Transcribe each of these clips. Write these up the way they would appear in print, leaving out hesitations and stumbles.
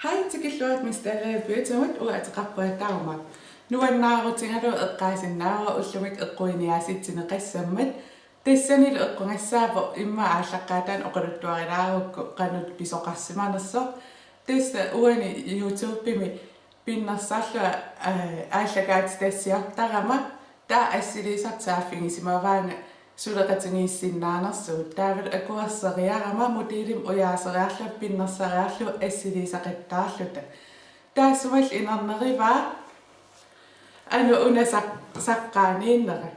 Hej til Gilduat, min stærre bøgetømmet, og at rap på et dagmat. Nu er nærmere tænker du at rejse nærmere og slummet at gå ind i asit til en rejsemmet. Det er sådan et at gå ind i hvor immer er slaggadan og gør du er der og gør du biso rejsemandet så. Det er uden i YouTube med binder salg er slaggat stasier. Der rammer, der er sit så tærfing i sin morgen. Sudaratini sinana so David ako saria rama modelim og jeg sarasla binna saraslo esidi saretasluta. Der så vel en anden var ano una sakkanindere.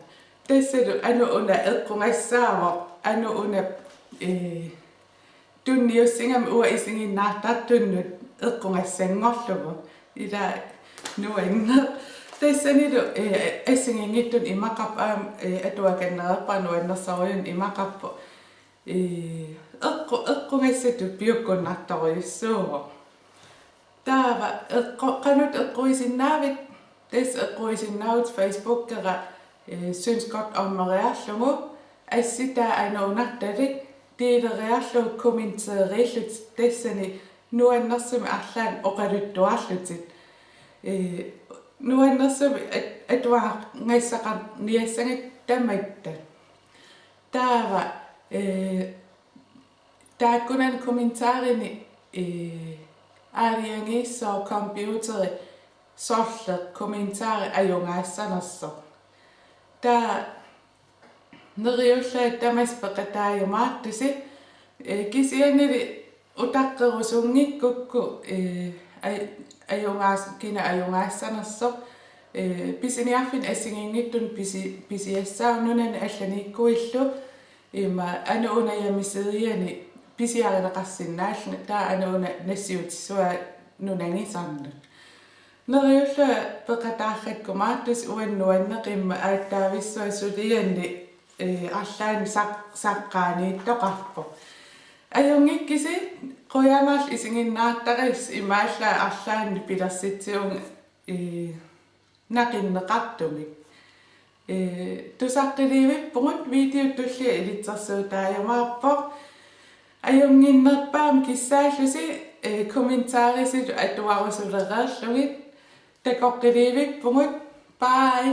Det ser du ano una elkongaissaver ano una dunniu singam ua isingin nata dunnu elkongaissengolluma ida nuenga. Det er sådan et esingingitun imakap atuakennerpa nuennersoyun imakap eqqungassatu piukkunartoruissuugu taava qanut eqquisinnaavit des eqquisinnaavut Facebook-kera syns godt ommeriarlugu assitaa anuunartalik tiileriarlugu kommenteerillut tessani nuannersumi arlaan oqaluttuarlutit nu er det så at du har næssaret næssanget dæmmægte. Der er kun en kommentar i Arianis og computer solgte kommentarer af jungasserne så. Der nærmest der mest der jo meget det se. Kisierne det udakker usungi kukku ayungas kina ayungassana so pisiniarfin assingingitun pisiassa nunan allanikkuillu ima anuuna yamisediani pisiarinaqarsinnaallu taa anuuna nassiutissua nunangisarnut neriulla peqataarrakkumaattus uannuanneqimma aattaavissua sulianni arlaani saqqaaniittoqarpo ayungikkisi qoyamal isinginnaartaris imaalla arlaanni pilarsitiung naqinneqartumik tusaqqiliivippungut video tulli ilitsersuutaajumaarpo ajunginnerpaam kissaallusi kommentaarisit atuarusulereerlugit takoqqiliivippungut bye.